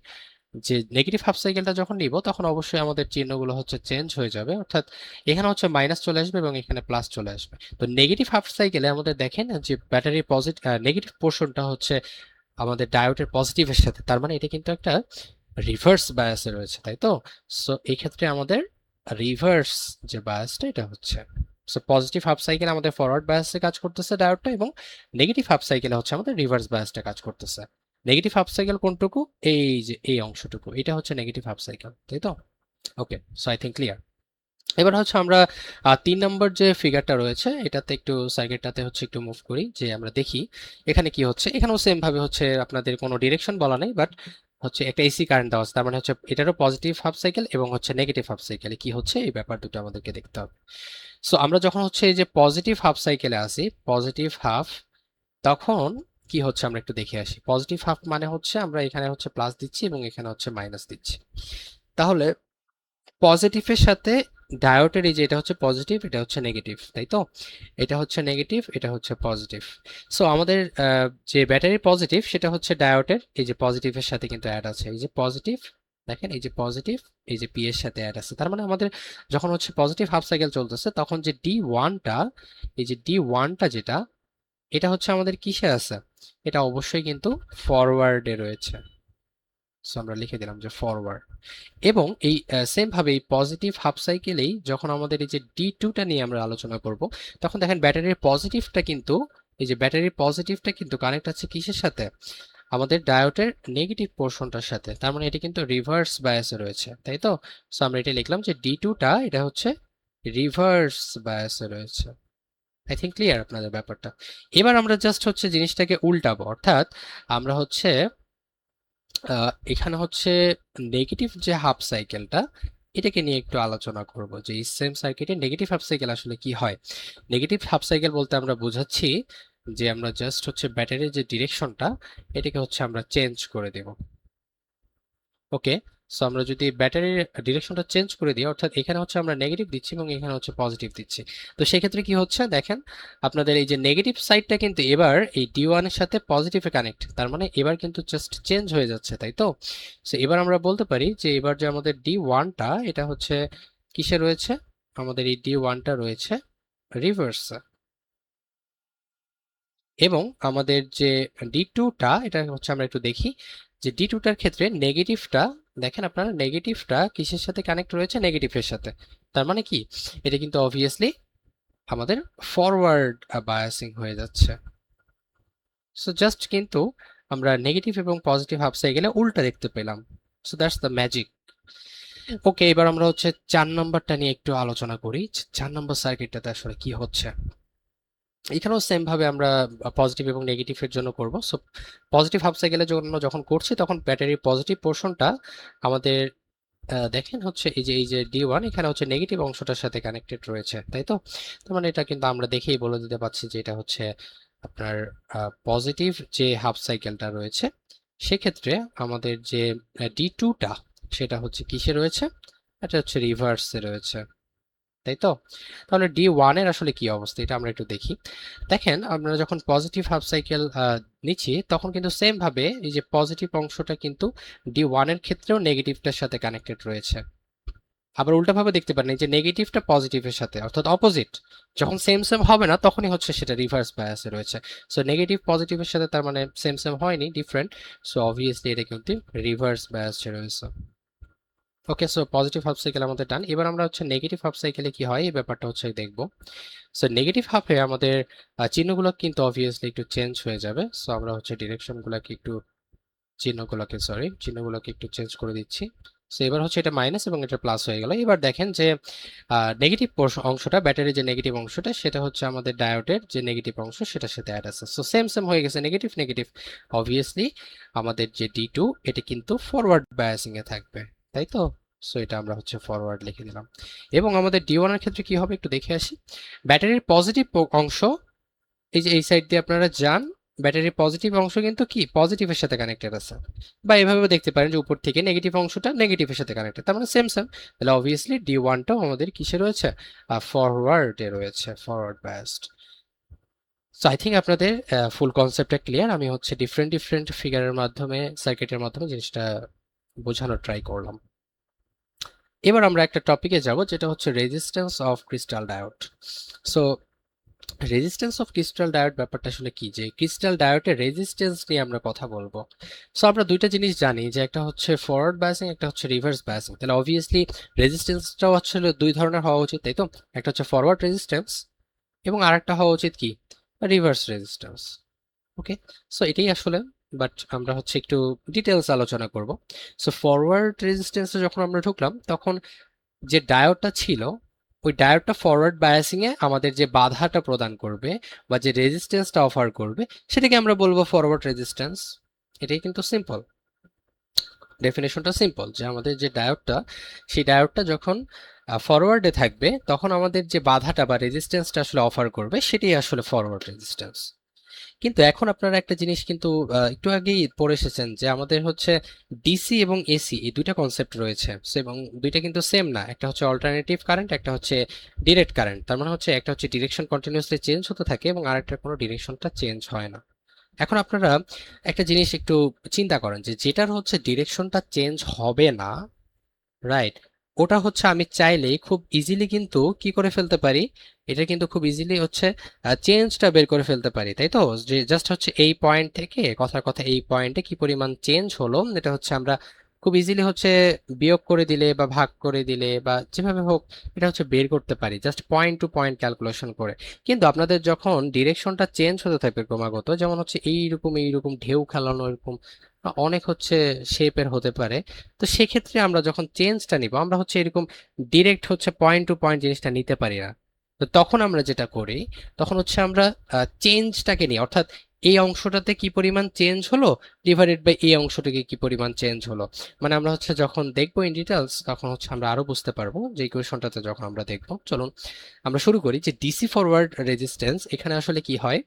যে নেগেটিভ হাফ সাইকেলটা যখন নিব তখন অবশ্যই আমাদের চিহ্নগুলো হচ্ছে চেঞ্জ হয়ে যাবে, অর্থাৎ এখানে হচ্ছে মাইনাস চলে আসবে এবং এখানে প্লাস চলে আসবে। তো নেগেটিভ হাফ সাইকেলে আমাদের দেখেন যে ব্যাটারির পজিটিভ নেগেটিভ পোর্শনটা হচ্ছে আমাদের ডায়োডের পজিটিভের সাথে, তার মানে এটা কিন্তু একটা রিভার্স বায়াসে রয়েছে, তাই তো? সো এই ক্ষেত্রে আমাদের রিভার্স যে বায়াসটা এটা হচ্ছে, সো পজিটিভ হাফ সাইকেল আমাদের ফরওয়ার্ড বায়াসে কাজ করতেছে ডায়োডটা, এবং নেগেটিভ হাফ সাইকেলে হচ্ছে আমাদের রিভার্স বায়াসটা কাজ করতেছে। নেগেটিভ হাফ সাইকেল কোনটুকু, এই যে এই অংশটুকু এটা হচ্ছে নেগেটিভ হাফ সাইকেল, তাই তো? ওকে, সো আই থিঙ্ক ক্লিয়ার। এবার হচ্ছে আমরা 3 নম্বর যে ফিগারটা রয়েছে এটাতে একটু সার্কিটটাতে হচ্ছে একটু মুভ করি, যে আমরা দেখি এখানে কি হচ্ছে। এখানেও সেম ভাবে হচ্ছে আপনাদের কোনো ডিরেকশন বলা নেই, বাট হচ্ছে একটা এসি কারেন্ট দেওয়া আছে, তার মানে হচ্ছে এটারও পজিটিভ হাফ সাইকেল এবং হচ্ছে নেগেটিভ হাফ সাইকেলে কি হচ্ছে এই ব্যাপার দুটো আমাদেরকে দেখতে হবে। সো আমরা যখন হচ্ছে এই যে পজিটিভ হাফ সাইকেলে আসি, পজিটিভ হাফ, তখন কি হচ্ছে আমরা একটু দেখে আসি। পজিটিভ হাফ মানে হচ্ছে আমরা এখানে হচ্ছে প্লাস দিচ্ছি এবং এখানে হচ্ছে মাইনাস দিচ্ছি। তাহলে পজিটিভের সাথে ডায়োডের এই যে এটা হচ্ছে পজিটিভ, এটা হচ্ছে নেগেটিভ, তাই তো? এটা হচ্ছে নেগেটিভ, এটা হচ্ছে পজিটিভ। সো আমাদের যে ব্যাটারি পজিটিভ সেটা হচ্ছে ডায়োডের এই যে পজিটিভের সাথে কিন্তু অ্যাড আছে, এই যে পজিটিভ, দেখেন এই যে পজিটিভ, এই যে পি এর সাথে অ্যাড আছে। তার মানে আমাদের যখন হচ্ছে পজিটিভ হাফ সাইকেল চলতেছে তখন যে ডি ওয়ানটা, এই যে ডি ওয়ানটা যেটা, এটা হচ্ছে আমাদের কিসে আছে? এটা অবশ্যই কিন্তু ফরওয়ার্ডে রয়েছে। সো আমরা লিখে দিলাম যে ফরওয়ার্ড। এবং এই সেম ভাবে এই পজিটিভ হাফ সাইকেলেই যখন আমাদের এই যে ডি টুটা নিয়ে আমরা আলোচনা করব, তখন দেখেন ব্যাটারির পজিটিভটা কিন্তু, এই যে ব্যাটারির পজিটিভটা কিন্তু কানেক্ট আছে কিসের সাথে? আমাদের ডায়োডের নেগেটিভ পোর্শনটার সাথে। তার মানে এটা কিন্তু রিভার্স বায়াসে রয়েছে, তাই তো? সো আমরা এটা লিখলাম যে ডি টুটা এটা হচ্ছে রিভার্স বায়াসে রয়েছে। আই থিঙ্ক ক্লিয়ার আপনাদের ব্যাপারটা। এবার আমরা জাস্ট হচ্ছে জিনিসটাকে উল্টাবো, অর্থাৎ আমরা হচ্ছে এখানে হচ্ছে নেগেটিভ যে হাফ সাইকেলটা এটাকে নিয়ে একটু আলোচনা করব, যে এই সেম সার্কিটে নেগেটিভ হাফ সাইকেল আসলে কি হয়। নেগেটিভ হাফ সাইকেল বলতে আমরা বোঝাচ্ছি যে আমরা জাস্ট হচ্ছে ব্যাটারির যে ডিরেকশনটা এটাকে হচ্ছে আমরা চেঞ্জ করে দেব। ওকে, সো আমরা যদি ব্যাটারির ডিরেকশনটা চেঞ্জ করে দিই, অর্থাৎ এখানে হচ্ছে আমরা নেগেটিভ দিচ্ছি এবং এখানে হচ্ছে পজিটিভ দিচ্ছি, তো সেক্ষেত্রে কি হচ্ছে দেখেন, আপনাদের এই যে নেগেটিভ সাইডটা কিন্তু এবার এই ডি ওয়ান এর সাথে পজিটিভে কানেক্ট, তার মানে এবার কিন্তু জাস্ট চেঞ্জ হয়ে যাচ্ছে, তাই তো? সো এবার আমরা বলতে পারি যে এবার যে আমাদের ডি ওয়ানটা এটা হচ্ছে কিসে রয়েছে? আমাদের এই ডি ওয়ানটা রয়েছে রিভার্স। এবং আমাদের যে ডি টুটা এটা হচ্ছে আমরা একটু দেখি যে ডি টুটার ক্ষেত্রে নেগেটিভটা, দেখেন আপনারা নেগেটিভটা কিসের সাথে কানেক্ট রয়েছে? নেগেটিভের সাথে। তার মানে কি এটা কিন্তু অবভিয়াসলি আমাদের ফরওয়ার্ড বায়াসিং হয়ে যাচ্ছে। সো জাস্ট কিন্তু আমরা নেগেটিভ এবং পজিটিভ হাফ সাইকেলে উল্টা দেখতে পেলাম। So that's the magic. Okay, এবার আমরা হচ্ছে 4 নম্বরটা নিয়ে একটু আলোচনা করি। 4 নম্বর সার্কিটটাতে আসলে কি হচ্ছে। এখানেও সেম ভাবে আমরা পজিটিভ এবং নেগেটিভের জন্য করব। সো পজিটিভ হাফ সাইকেলের জন্য যখন করছি তখন ব্যাটারির পজিটিভ পোর্শনটা আমাদের দেখেন হচ্ছে এই যে ডি ওয়ান এখানে হচ্ছে নেগেটিভ অংশটার সাথে কানেক্টেড রয়েছে, তাই তো? তার মানে এটা কিন্তু আমরা দেখেই বলে দিতে পারছি যে এটা হচ্ছে আপনার পজিটিভ যে হাফ সাইকেলটা রয়েছে। সেক্ষেত্রে আমাদের যে ডি টুটা সেটা হচ্ছে কিসে রয়েছে? এটা হচ্ছে রিভার্সে রয়েছে, তাই তো? তাহলে ডি ওয়ান এর আসলে কি অবস্থা এটা আমরা একটু দেখি। দেখেন আমরা যখন পজিটিভ হাফ সাইকেল নিচ্ছি তখন কিন্তু সেম ভাবে এই যে পজিটিভ অংশটা কিন্তু ডি ওয়ান এর ক্ষেত্রেও নেগেটিভটার সাথে কানেক্টেড রয়েছে। আবার উল্টাভাবে দেখতে পারেন এই যে নেগেটিভটা পজিটিভের সাথে, অর্থাৎ অপোজিট যখন সেম সেম হবে না তখনই হচ্ছে সেটা রিভার্স বায়াসে রয়েছে। সো নেগেটিভ পজিটিভের সাথে তার মানে সেম সেম হয়নি, ডিফারেন্ট। সো অবভিয়াসলি এটা কিন্তু রিভার্স বায়াসে রয়েছে। ওকে, সো পজিটিভ হাফ সাইকেল আমাদের ডান। এবার আমরা হচ্ছে নেগেটিভ হাফ সাইকেলে কি হয় এই ব্যাপারটা হচ্ছে দেখবো। সো নেগেটিভ হাফে আমাদের চিহ্নগুলো কিন্তু অবভিয়াসলি একটু চেঞ্জ হয়ে যাবে। সো আমরা হচ্ছে ডিরেকশনগুলোকে একটু, চিহ্নগুলোকে একটু চেঞ্জ করে দিচ্ছি। সো এবার হচ্ছে এটা মাইনাস এবং এটা প্লাস হয়ে গেল। এবার দেখেন যে নেগেটিভ অংশটা, ব্যাটারির যে নেগেটিভ অংশটা সেটা হচ্ছে আমাদের ডায়োডের যে নেগেটিভ অংশ সেটার সাথে অ্যাড আছে। সো সেম সেম হয়ে গেছে, নেগেটিভ নেগেটিভ। অবভিয়াসলি আমাদের যে ডি টু এটা কিন্তু ফরওয়ার্ড বায়াসিং এ থাকবে, তাই তো? সো এটা আমরা হচ্ছে ফরওয়ার্ড লিখে দিলাম। এবং আমাদের ডি ওয়ান এর ক্ষেত্রে কি হবে একটু দেখে আসি। ব্যাটারির পজিটিভ অংশ এই যে এই সাইড দিয়ে আপনারা যান, ব্যাটারির পজিটিভ অংশ কিন্তু কি পজিটিভের সাথে কানেক্টেড আছে, বা এভাবে দেখতে পারেন যে উপর থেকে নেগেটিভ অংশটা নেগেটিভের সাথে কানেক্টেড, তার মানে সেম সেম। তাহলে অবভিয়াসলি ডি ওয়ানটাও আমাদের কিসে রয়েছে? ফরওয়ার্ডে রয়েছে, forward biased. So I think আপনাদের ফুল কনসেপ্টটা ক্লিয়ার। আমি হচ্ছে ডিফারেন্ট ডিফারেন্ট ফিগারের মাধ্যমে, সার্কিটের মাধ্যমে জিনিসটা বোঝানোর ট্রাই করলাম। এবার আমরা একটা টপিকে যাব যেটা হচ্ছে resistance of crystal diode. So resistance of crystal diode ব্যাপারটা আসলে কি, যে ক্রিস্টাল ডায়োডের রেজিস্ট্যান্স নিয়ে আমরা কথা বলবো। সো আমরা দুইটা জিনিস জানি, যে একটা হচ্ছে ফরওয়ার্ড বায়াসিং, একটা হচ্ছে রিভার্স বায়াসিং। তাহলে অবভিয়াসলি রেজিস্ট্যান্সটাও আসলে দুই ধরনের হওয়া উচিত, তাই তো? একটা হচ্ছে ফরওয়ার্ড রেজিস্ট্যান্স এবং আরেকটা হওয়া উচিত কি রিভার্স রেজিস্ট্যান্স। ওকে, সো এটাই আসলে, বাট আমরা হচ্ছে একটু ডিটেলস আলোচনা করব। সো ফরওয়ার্ড রেজিস্ট্যান্সে যখন আমরা ঢুকলাম তখন যে ডায়োডটা ছিল ওই ডায়োডটা ফরওয়ার্ড বায়াসিং এ আমাদের যে বাধাটা প্রদান করবে বা যে রেজিস্ট্যান্সটা অফার করবে সেটাকে আমরা বলবো ফরওয়ার্ড রেজিস্ট্যান্স। এটাই কিন্তু সিম্পল, ডেফিনেশনটা সিম্পল, যে আমাদের যে ডায়োডটা, সেই ডায়োডটা যখন ফরওয়ার্ডে থাকবে তখন আমাদের যে বাধাটা বা রেজিস্ট্যান্সটা আসলে অফার করবে সেটাই আসলে ফরওয়ার্ড রেজিস্ট্যান্স। কিন্তু এখন আপনারা একটা জিনিস কিন্তু একটু আগেই পড়ে এসেছেন যে আমাদের হচ্ছে ডিসি এবং এসি এই দুইটা কনসেপ্ট রয়েছে। এবং দুইটা কিন্তু সেম না, একটা হচ্ছে অল্টারনেটিভ কারেন্ট, একটা হচ্ছে ডিরেক্ট কারেন্ট। তার মানে হচ্ছে একটা হচ্ছে ডিরেকশন কন্টিনিউয়াসলি চেঞ্জ হতে থাকে এবং আরেকটার কোনো ডিরেকশনটা চেঞ্জ হয় না। এখন আপনারা একটা জিনিস একটু চিন্তা করেন যে যেটার হচ্ছে ডিরেকশনটা চেঞ্জ হবে না, রাইট, ওটা হচ্ছে আমি চাইলেই খুব ইজিলি কিন্তু কি করে ফেলতে পারি, এটা কিন্তু খুব ইজিলি হচ্ছে চেঞ্জটা বের করে ফেলতে পারি, তাই তো? যে জাস্ট হচ্ছে এই পয়েন্ট থেকে কথার কথা এই পয়েন্টে কি পরিমাণ চেঞ্জ হলো এটা হচ্ছে আমরা খুব ইজিলি হচ্ছে বিয়োগ করে দিলে বা ভাগ করে দিলে বা যেভাবে হোক এটা হচ্ছে বের করতে পারি just point to point calculation করে। কিন্তু আপনাদের যখন ডিরেকশনটা চেঞ্জ হতে থাকবে ক্রমাগত, যেমন হচ্ছে এইরকম এইরকম ঢেউ খেলানো এরকম অনেক হচ্ছে শেপের হতে পারে, তো সেক্ষেত্রে আমরা যখন চেঞ্জটা নিব আমরা হচ্ছে এরকম ডিরেক্ট হচ্ছে পয়েন্ট টু পয়েন্ট জিনিসটা নিতে পারি না। তো তখন আমরা যেটা করি, তখন হচ্ছে আমরা চেঞ্জটাকে নিই, অর্থাৎ এই অংশটাতে কি পরিমাণ চেঞ্জ হলো ডিভাইডেড বাই এই অংশটাকে কি পরিমাণ চেঞ্জ হলো। মানে আমরা হচ্ছে যখন দেখবো ইন ডিটেলস তখন হচ্ছে আমরা আরো বুঝতে পারবো যে ইকুয়েশনটাতে যখন আমরা দেখবো। চলুন আমরা শুরু করি যে ডিসি ফরওয়ার্ড রেজিস্ট্যান্স এখানে আসলে কি হয়।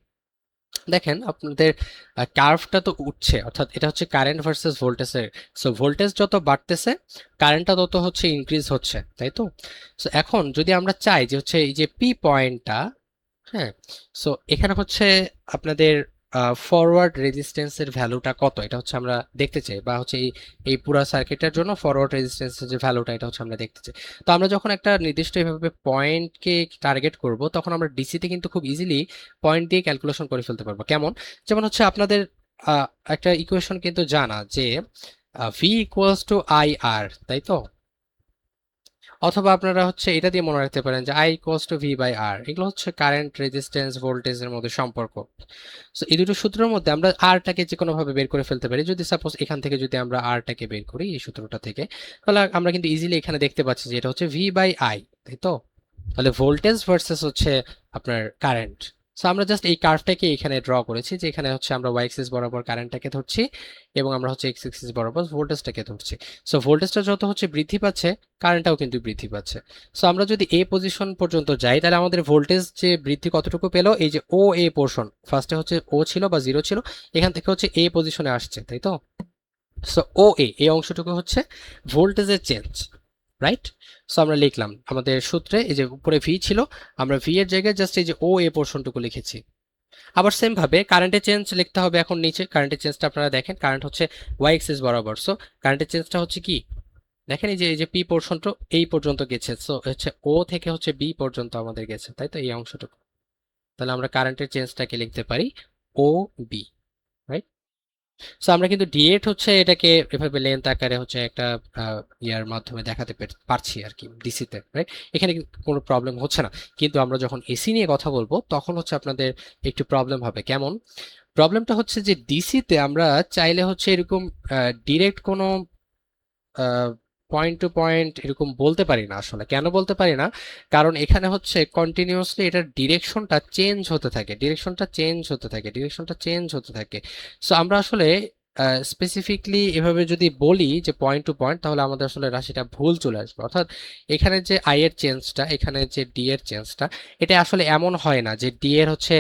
দেখেন আপনাদের কার্ভটা তো উঠছে, অর্থাৎ এটা হচ্ছে কারেন্ট ভার্সেস ভোল্টেজের। সো ভোল্টেজ যত বাড়তেছে কারেন্টটা তত হচ্ছে ইনক্রিজ হচ্ছে, তাই তো? সো এখন যদি আমরা চাই যে হচ্ছে এই যে পি পয়েন্টটা, হ্যাঁ, সো এখানে হচ্ছে আপনাদের ফরওয়ার্ড রেজিস্ট্যান্সের ভ্যালুটা কত এটা হচ্ছে আমরা দেখতে চাই, বা হচ্ছে এই এই পুরো সার্কিটের জন্য ফরওয়ার্ড রেজিস্ট্যান্সের যে ভ্যালুটা এটা হচ্ছে আমরা দেখতে চাই। তো আমরা যখন একটা নির্দিষ্ট এভাবে পয়েন্টকে টার্গেট করব তখন আমরা ডিসিতে কিন্তু খুব ইজিলি পয়েন্ট দিয়ে ক্যালকুলেশন করে ফেলতে পারবো। কেমন? যেমন হচ্ছে আপনাদের আহ, একটা ইকুয়েশন কিন্তু জানা যে ভি ইকুয়ালস টু আই আর, তাই তো? অথবা আপনারা হচ্ছে এটা দিয়ে মনে রাখতে পারেন যে I equals to V by R, এগুলো হচ্ছে কারেন্ট রেজিস্ট্যান্স ভোল্টেজের মধ্যে সম্পর্ক। সো এই দুটো সূত্রের মধ্যে আমরা আরটাকে যে কোনো ভাবে বের করে ফেলতে পারি। যদি সাপোজ এখান থেকে যদি আমরা আরটাকে বের করি এই সূত্রটা থেকে, তাহলে আমরা কিন্তু ইজিলি এখানে দেখতে পাচ্ছি যে এটা হচ্ছে ভি বাই আই, তাই তো? তাহলে ভোল্টেজ ভার্সেস হচ্ছে আপনার কারেন্ট। সো আমরা জাস্ট এই কার্ভটাকে এখানে ড্র করেছি যে এখানে হচ্ছে আমরা ওয়াই এক্সিস বরাবর কারেন্টটাকে ধরছি এবং আমরা হচ্ছে এক্স এক্সিস বরাবর ভোল্টেজটাকে ধরছি। সো ভোল্টেজটা যত হচ্ছে বৃদ্ধি পাচ্ছে কারেন্টটাও কিন্তু বৃদ্ধি পাচ্ছে। সো আমরা যদি এ পজিশন পর্যন্ত যাই তাহলে আমাদের ভোল্টেজ যে বৃদ্ধি কতটুকু পেলো, এই যে ও এ পোর্শন ফার্স্টে হচ্ছে ও ছিল বা জিরো ছিল, এখান থেকে হচ্ছে এ পজিশনে আসছে, তাই তো? সো ও এ এই অংশটুকু হচ্ছে ভোল্টেজের চেঞ্জ, রাইট? সো আমরা লিখলাম আমাদের সূত্রে এই যে উপরে ভি ছিল, আমরা ভি এর জায়গায় জাস্ট এই যে ও এ পোর্শনটুকু লিখেছি। আবার সেম ভাবে কারেন্টের চেঞ্জ লিখতে হবে এখন নিচে। কারেন্টের চেঞ্জটা আপনারা দেখেন, কারেন্ট হচ্ছে ওয়াই এক্সিস বরাবর। সো কারেন্টের চেঞ্জটা হচ্ছে কি, দেখেন এই যে পি পোর্শনটা এই পর্যন্ত গেছে, সো হচ্ছে ও থেকে হচ্ছে বি পর্যন্ত আমাদের গেছে, তাই তো? এই অংশটুকু। তাহলে আমরা কারেন্টের চেঞ্জটাকে লিখতে পারি ও বি, রাইট? সো আমরা কিন্তু ডিরেক্ট হচ্ছে এটাকে এভাবে লেন্থ আকারে হচ্ছে একটা ইয়ার মাধ্যমে দেখাতে পারছি আর কি ডিসিতে, রাইট? এখানে কিন্তু কোনো প্রবলেম হচ্ছে না। কিন্তু আমরা যখন এসি নিয়ে কথা বলবো তখন হচ্ছে আপনাদের একটু প্রবলেম হবে। কেমন? প্রবলেমটা হচ্ছে যে ডিসিতে আমরা চাইলে হচ্ছে এরকম ডিরেক্ট কোনো পয়েন্ট টু পয়েন্ট এরকম বলতে পারি না। আসলে কেন বলতে পারি না, কারণ এখানে হচ্ছে কন্টিনিউয়াসলি এটার ডিরেকশনটা চেঞ্জ হতে থাকে, ডিরেকশনটা চেঞ্জ হতে থাকে, ডিরেকশনটা চেঞ্জ হতে থাকে। সো আমরা আসলে স্পেসিফিকলি এভাবে যদি বলি যে পয়েন্ট টু পয়েন্ট তাহলে আমাদের আসলে রাশিটা ভুল চলে আসবে। অর্থাৎ এখানে যে আই এর চেঞ্জটা, এখানে যে ডি এর চেঞ্জটা, এটা আসলে এমন হয় না যে ডি এর হচ্ছে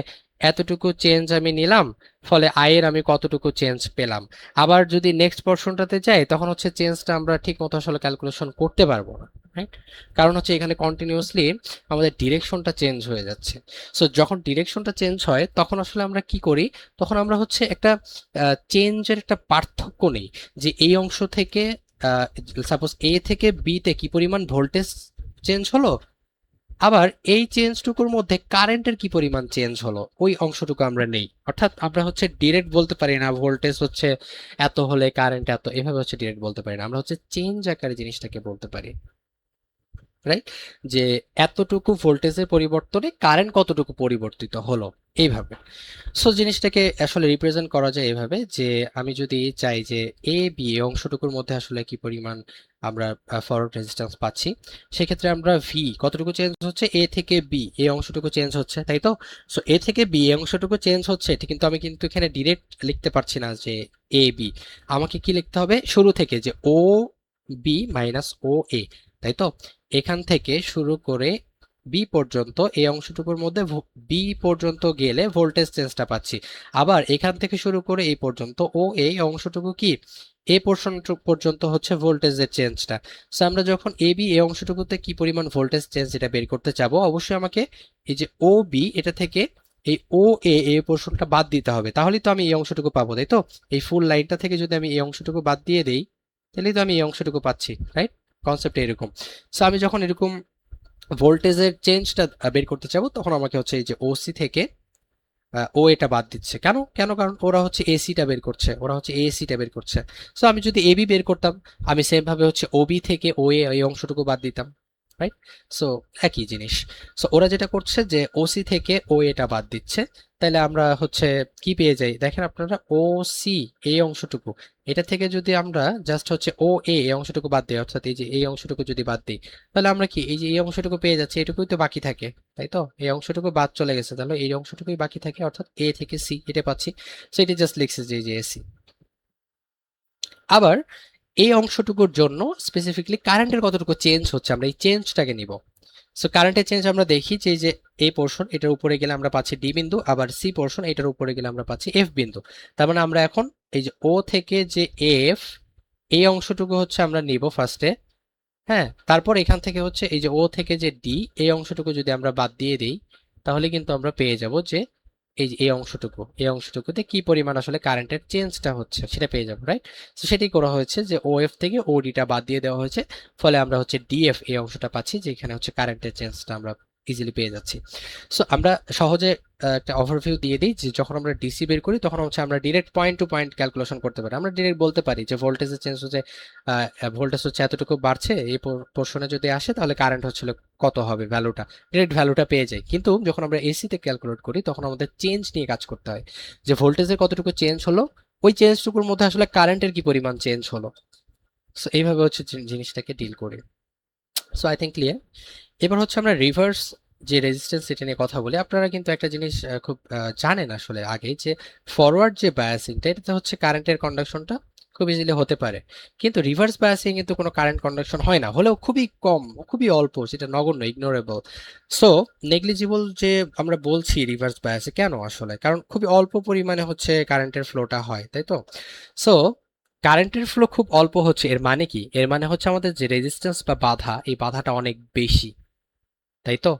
এতটুকু চেঞ্জ আমি নিলাম ফলে আই এর আমি কতটুকু চেঞ্জ পেলাম। আবার যদি নেক্সট পোর্শনটাতে যাই তখন হচ্ছে চেঞ্জটা আমরা ঠিক মতো আসলে ক্যালকুলেশন করতে পারবো না, রাইট? কারণ হচ্ছে এখানে কন্টিনিউয়াসলি আমাদের ডিরেকশনটা চেঞ্জ হয়ে যাচ্ছে। সো যখন ডিরেকশনটা চেঞ্জ হয় তখন আসলে আমরা কি করি, তখন আমরা হচ্ছে একটা চেঞ্জের একটা পার্থক্য নেই যে এই অংশ থেকে সাপোজ এ থেকে বি তে কি পরিমাণ ভোল্টেজ চেঞ্জ হলো, আবার এই চেঞ্জটুকুর মধ্যে কারেন্টের কি পরিমাণ চেঞ্জ হলো ওই অংশটুকু আমরা নেই। অর্থাৎ আমরা হচ্ছে ডিরেক্ট বলতে পারি না ভোল্টেজ হচ্ছে এত হলে কারেন্ট এত, এভাবে হচ্ছে ডিরেক্ট বলতে পারি না, আমরা হচ্ছে চেঞ্জ আকারে জিনিসটাকে বলতে পারি। রাইট? যে এতটুকু ভোল্টেজের পরিবর্তনে কারেন্ট কতটুকু পরিবর্তিত হলো, এইভাবে। সো জিনিসটাকে আসলে রিপ্রেজেন্ট করা যায় এভাবে যে আমি যদি চাই যে এ বি এই অংশটুকুর মধ্যে আসলে কি পরিমাণ আমরা ফরওয়ার্ড রেজিস্ট্যান্স পাচ্ছি, সেক্ষেত্রে আমরা ভি কতটুকু চেঞ্জ হচ্ছে, এ থেকে বি এই অংশটুকু চেঞ্জ হচ্ছে, তাই তো? সো এ থেকে বি এই অংশটুকু চেঞ্জ হচ্ছে, ঠিক, কিন্তু আমি কিন্তু এখানে ডিরেক্ট লিখতে পারছি না যে এ বি। আমাকে কি লিখতে হবে শুরু থেকে, যে ও বি মাইনাস ও এ, তাই তো? এখান থেকে শুরু করে বি পর্যন্ত এই অংশটুকুর মধ্যে বি পর্যন্ত গেলে ভোল্টেজ চেঞ্জটা পাচ্ছি। আবার এখান থেকে শুরু করে এই পর্যন্ত ও এই অংশটুকু কি এ পোর্শন পর্যন্ত হচ্ছে ভোল্টেজের চেঞ্জটা। সো আমরা যখন এ বি এই অংশটুকুতে কি পরিমাণ ভোল্টেজ চেঞ্জ এটা বের করতে চাবো, অবশ্যই আমাকে এই যে ও বি এটা থেকে এই ও এ এ পোর্শনটা বাদ দিতে হবে, তাহলেই তো আমি এই অংশটুকু পাবো, তাই তো? এই ফুল লাইনটা থেকে যদি আমি এই অংশটুকু বাদ দিয়ে দেই, তাহলেই তো আমি এই অংশটুকু পাচ্ছি, রাইট? কনসেপ্ট এরকম। সো আমি যখন এরকম ভোল্টেজের চেঞ্জটা বের করতে চাবো, তখন আমাকে হচ্ছে এই যে ওসি থেকে ও এটা বাদ দিচ্ছে। কেন কেন কারণ ওরা হচ্ছে এসিটা বের করছে, ওরা হচ্ছে এসিটা বের করছে। সো আমি যদি এবি বের করতাম, আমি সেম ভাবে হচ্ছে ওবি থেকে ও এ এই অংশটুকু বাদ দিতাম, রাইট? সো একই জিনিস। সো ওরা যেটা করছে যে ওসি থেকে ও এটা বাদ দিচ্ছে, তাহলে আমরা হচ্ছে কি পেয়ে যাই দেখেন আপনারা, ও সি এই অংশটুকু, এটা থেকে যদি আমরা জাস্ট হচ্ছে ও এ এই অংশটুকু বাদ দিই, অর্থাৎ এই যে এই অংশটুকু যদি বাদ দিই, তাহলে আমরা কি এই যে এই অংশটুকু পেয়ে যাচ্ছি, এটুকুই তো বাকি থাকে, তাই তো? এই অংশটুকু বাদ চলে গেছে, তাহলে এই অংশটুকুই বাকি থাকে, অর্থাৎ এ থেকে সি এটা পাচ্ছি। সো এটা জাস্ট লিখছে যে এই যে এসি। আবার এই অংশটুকুর জন্য স্পেসিফিকলি কারেন্টের কতটুকু চেঞ্জ হচ্ছে, আমরা এই চেঞ্জটাকে নিব। সো কারেন্টের চেঞ্জ আমরা দেখি যে এই যে এই পোর্শন এটার উপরে গেলে আমরা পাচ্ছি ডি বিন্দু, আবার সি পোর্শন এটার উপরে গেলে আমরা পাচ্ছি এফ বিন্দু। তার মানে আমরা এখন এই যে ও থেকে যে এফ এই অংশটুকু হচ্ছে আমরা নিব ফার্স্টে, হ্যাঁ? তারপর এখান থেকে হচ্ছে এই যে ও থেকে যে ডি এই অংশটুকু যদি আমরা বাদ দিয়ে দিই, তাহলে কিন্তু আমরা পেয়ে যাব যে এই যে এই অংশটুকুতে কি পরিমাণ আসলে কারেন্টের চেঞ্জটা হচ্ছে সেটা পেয়ে যাবো, রাইট? তো সেটাই করা হয়েছে যে ও এফ থেকে ও ডিটা বাদ দিয়ে দেওয়া হয়েছে, ফলে আমরা হচ্ছে ডিএফ এই অংশটা পাচ্ছি, যেখানে হচ্ছে কারেন্টের চেঞ্জটা আমরা ইজিলি পেয়ে যাচ্ছি। সো আমরা সহজে একটা ওভারভিউ দিয়ে দিই যে যখন আমরা ডিসি বের করি তখন হচ্ছে আমরা direct point to point calculation করতে পারি। আমরা ডিরেক্ট বলতে পারি যে ভোল্টেজের চেঞ্জ হচ্ছে ভোল্টেজ হচ্ছে এতটুকু বাড়ছে, এই পোর্শনে যদি আসে তাহলে কারেন্ট হচ্ছিল কত হবে, ভ্যালুটা ডিরেক্ট ভ্যালুটা পেয়ে যাই। কিন্তু যখন আমরা এসিতে ক্যালকুলেট করি তখন আমাদের চেঞ্জ নিয়ে কাজ করতে হয়, যে ভোল্টেজের কতটুকু চেঞ্জ হলো, ওই চেঞ্জটুকুর মধ্যে আসলে কারেন্টের কি পরিমাণ চেঞ্জ হলো। সো এইভাবে হচ্ছে জিনিসটাকে ডিল করি। So I think clear. এবার হচ্ছে আমরা রিভার্স যে রেজিস্ট্যান্স এটা নিয়ে কথা বলি। আপনারা কিন্তু একটা জিনিস খুব জানেন আসলে আগে, যে ফরওয়ার্ড যে বায়াসিংটা এটাতে হচ্ছে কারেন্টের কন্ডাকশনটা খুব ইজিলি হতে পারে, কিন্তু রিভার্স বায়াসিং কিন্তু কোনো কারেন্ট কন্ডাকশন হয় না, হলেও খুবই কম, খুবই অল্প, সেটা নগণ্য, ইগনোরেবল। সো নেগলিজিবল যে আমরা বলছি রিভার্স বায়াসে, কেন আসলে? কারণ খুবই অল্প পরিমাণে হচ্ছে কারেন্টের ফ্লোটা হয়, তাই তো? সো কারেন্টের ফ্লো খুব অল্প হচ্ছে, এর মানে কি? এর মানে হচ্ছে আমাদের যে রেজিস্ট্যান্স বা বাধা, এই বাধাটা অনেক বেশি, তাই তো?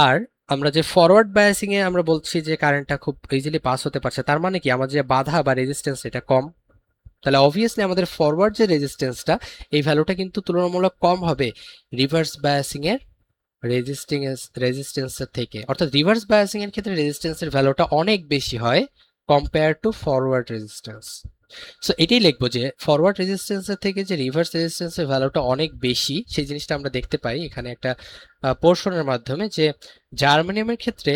আর আমরা যে ফরওয়ার্ড বায়াসিং এ আমরা বলছি যে কারেন্টটা খুব ইজিলি পাস হতে পারছে, তার মানে কি আমাদের যে বাধা বা রেজিস্ট্যান্স এটা কম। তাহলে অবভিয়াসলি আমাদের ফরওয়ার্ড যে রেজিস্ট্যান্সটা, এই ভ্যালুটা কিন্তু তুলনামূলক কম হবে রিভার্স বায়াসিং এর রেজিস্ট্যান্সের থেকে। অর্থাৎ রিভার্স বায়াসিং এর ক্ষেত্রে রেজিস্ট্যান্সের ভ্যালুটা অনেক বেশি হয় compare to forward resistance. So এটাই লিখবো যে ফরওয়ার্ড রেজিস্ট্যান্সের থেকে যে রিভার্স রেজিস্ট্যান্সের ভ্যালুটা অনেক বেশি, সেই জিনিসটা আমরা দেখতে পাই এখানে একটা পোর্শনের মাধ্যমে, যে জার্মানিয়ামের ক্ষেত্রে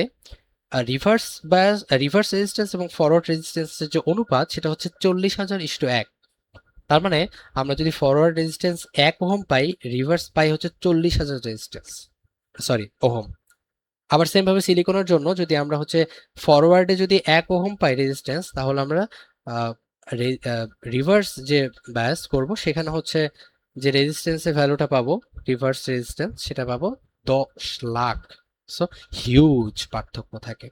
রিভার্স রেজিস্ট্যান্স এবং ফরওয়ার্ড রেজিস্ট্যান্সের যে অনুপাত সেটা হচ্ছে 40,000:1। তার মানে আমরা যদি ফরওয়ার্ড রেজিস্ট্যান্স 1 ওহম পাই, রিভার্স পাই হচ্ছে 40,000 রেজিস্ট্যান্স, সরি ওহম। আবার সেম ভাবে সিলিকনের জন্য যদি আমরা হচ্ছে ফরওয়ার্ডে যদি 1 ওহম পাই রেজিস্ট্যান্স, তাহলে আমরা রিভার্স যে বায়াস করব সেখানে হচ্ছে যে রেজিস্ট্যান্সের ভ্যালুটা পাবো, রিভার্স রেজিস্ট্যান্স সেটা পাবো 10 লাখ। সো হিউজ পার্থক্য থাকে।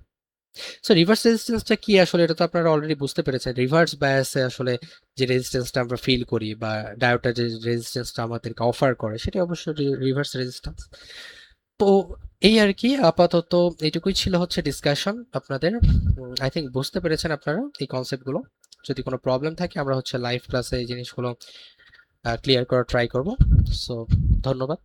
সো রিভার্স রেজিস্ট্যান্সটা কি আসলে, এটা তো আপনারা অলরেডি বুঝতে পেরেছেন। রিভার্স বায়াসে আসলে যে রেজিস্ট্যান্সটা আমরা ফিল করি বা ডায়োডটা যে রেজিস্ট্যান্সটা আমাদেরকে অফার করে, সেটা অবশ্যই রিভার্স রেজিস্ট্যান্স। তো এই আর কি, আপাতত এইটুকুই ছিল হচ্ছে ডিসকাশন আপনাদের। আই থিঙ্ক বুঝতে পেরেছেন আপনারা এই কনসেপ্টগুলো। যদি কোনো প্রবলেম থাকে আমরা হচ্ছে লাইভ ক্লাসে এই জিনিসগুলো ক্লিয়ার করার ট্রাই করব। সো ধন্যবাদ।